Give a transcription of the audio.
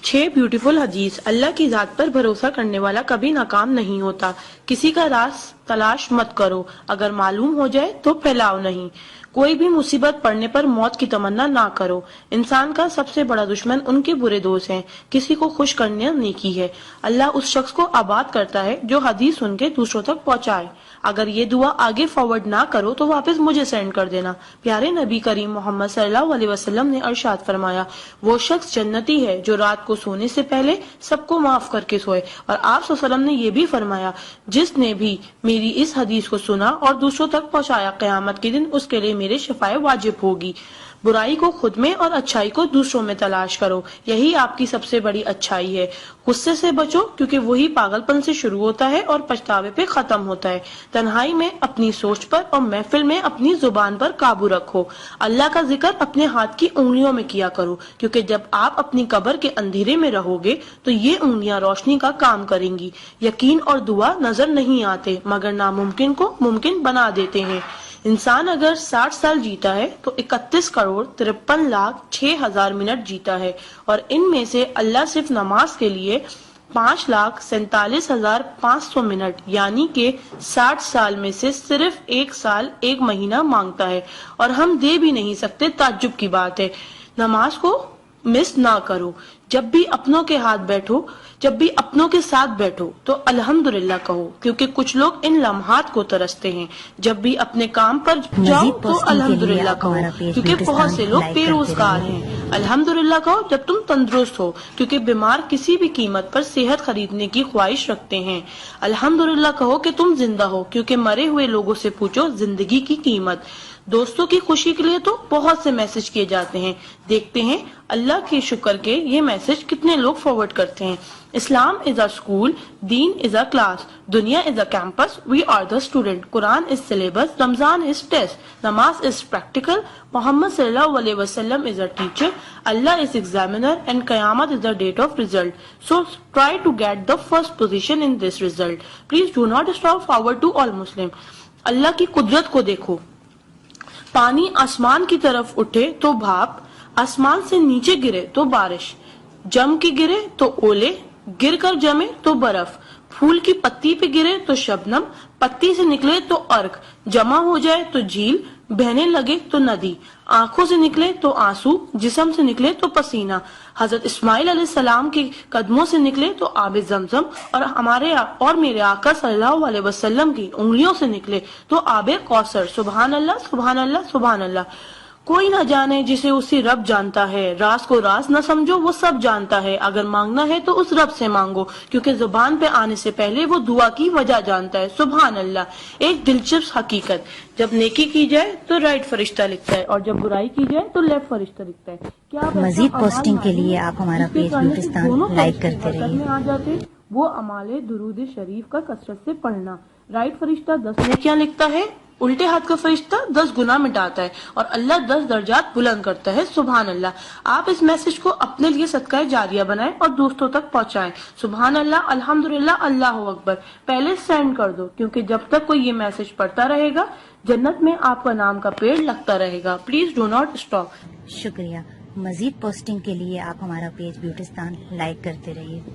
6 beautiful हदीस। अल्लाह की जात पर भरोसा करने वाला कभी नाकाम नहीं होता। किसी का राज तलाश मत करो, अगर मालूम हो जाए तो फैलाओ नहीं। कोई भी मुसीबत पड़ने पर मौत की तमन्ना ना करो। इंसान का सबसे बड़ा दुश्मन उनके बुरे दोस्त हैं। किसी को खुश करना नेकी है। अल्लाह उस शख्स को आबाद करता है जो हदीस सुन के दूसरों तक पहुंचाए। अगर ये दुआ आगे फॉरवर्ड ना करो तो वापस मुझे सेंड कर देना। प्यारे नबी करीम मोहम्मद सल्लल्लाहु अलैहि वसल्लम ने इरशाद फरमाया, वो शख्स जन्नती है जो रात को सोने से पहले सबको माफ करके सोए। और आप सल्लल्लाहु अलैहि वसल्लम ने ये भी फरमाया, जिसने भी मेरी इस हदीस को सुना और दूसरों तक पहुंचाया, क़यामत के दिन उसके लिए मेरे शफाए वाजिब होगी। बुराई को खुद में और अच्छाई को दूसरों में तलाश करो, यही आपकी सबसे बड़ी अच्छाई है। गुस्से से बचो क्योंकि वही पागलपन से शुरू होता है और पछतावे पे खत्म होता है। तन्हाई में अपनी सोच पर और महफिल में अपनी जुबान पर काबू रखो। अल्लाह का जिक्र अपने हाथ की उंगलियों में किया करो, क्योंकि जब आप अपनी कब्र के अंधेरे में रहोगे तो ये उंगलियां रोशनी का काम करेंगी। यकीन और दुआ नजर नहीं आते मगर नामुमकिन को मुमकिन बना देते हैं। इंसान अगर 60 साल जीता है तो 31,53,06,000 मिनट जीता है, और इनमें से अल्लाह सिर्फ नमाज के लिए 5,47,500 मिनट यानी कि 60 साल में से सिर्फ 1 साल 1 महीना मांगता है, और हम दे भी नहीं सकते। ताज्जुब की बात है। नमाज को मिस ना करो। जब भी अपनों के साथ बैठो तो अल्हम्दुलिल्लाह कहो, क्योंकि कुछ लोग इन लम्हात को तरसते हैं। जब भी अपने काम पर जाओ तो अल्हम्दुलिल्लाह कहो, क्योंकि बहुत से लोग बेरोजगार हैं। अल्हम्दुलिल्लाह कहो जब तुम तंदुरुस्त हो, क्योंकि बीमार किसी भी कीमत पर सेहत खरीदने की ख्वाहिश रखते हैं। अल्हम्दुलिल्लाह कहो कि तुम जिंदा हो, क्योंकि मरे हुए लोगों से पूछो जिंदगी की कीमत। दोस्तों की खुशी के लिए तो बहुत से मैसेज किए जाते हैं, देखते हैं अल्लाह के शुक्र के ये मैसेज कितने लोग फॉरवर्ड करते हैं। इस्लाम इज अ स्कूल, दीन इज अ क्लास, दुनिया is a campus, we are the student, Quran is syllabus, Ramzan is test, namaz is practical, Muhammad सल्लल्लाहु अलैहि वसल्लम is a teacher, Allah is examiner and कयामत is the date of result. So try to get the first position in this result. Please do not stop forward to all Muslim. Allah की कुदरत को देखो। पानी आसमान की तरफ उठे तो भाप, आसमान से नीचे गिरे तो बारिश, जम के गिरे तो ओले, गिर कर जमे तो बर्फ, फूल की पत्ती पे गिरे तो शबनम, पत्ती से निकले तो अर्क, जमा हो जाए तो झील, बहने लगे तो नदी, आंखों से निकले तो आंसू, जिस्म से निकले तो पसीना, हजरत इस्माइल अलैहिस्सलाम के कदमों से निकले तो आबे जमजम, और मेरे आका सल्लल्लाहु अलैहि वसल्लम की उंगलियों से निकले तो आबे कौसर। सुभान अल्लाह, सुभान अल्लाह, सुभान अल्लाह। कोई ना जाने जिसे उसी रब जानता है। राज को राज न समझो, वो सब जानता है। अगर मांगना है तो उस रब से मांगो, क्योंकि जुबान पे आने से पहले वो दुआ की वजह जानता है। सुभान अल्लाह। एक दिलचस्प हकीकत, जब नेकी की जाए तो राइट फरिश्ता लिखता है, और जब बुराई की जाए तो लेफ्ट फरिश्ता लिखता है। क्या मजीद पोस्टिंग के लिए आप हमारा पेज ब्यूटिस्तान लाइक करते रहिए। आ जाते वो अमाले दुरूद शरीफ का कसरत से पढ़ना। राइट फरिश्ता 10 नेकियां लिखता है, उल्टे हाथ का फरिश्ता 10 गुनाह मिटाता है, और अल्लाह 10 दर्जात बुलंद करता है। सुभान अल्लाह। आप इस मैसेज को अपने लिए सदका जारिया बनाएं और दोस्तों तक पहुंचाएं। सुभान अल्लाह, अल्हम्दुलिल्लाह, अल्लाह अकबर पहले सेंड कर दो, क्योंकि जब तक कोई ये मैसेज पढ़ता रहेगा जन्नत में आपका नाम का पेड़ लगता रहेगा। Please do not stop. शुक्रिया। मजीद पोस्टिंग के लिए आप हमारा पेज ब्यूटिस्तान लाइक करते रहिए।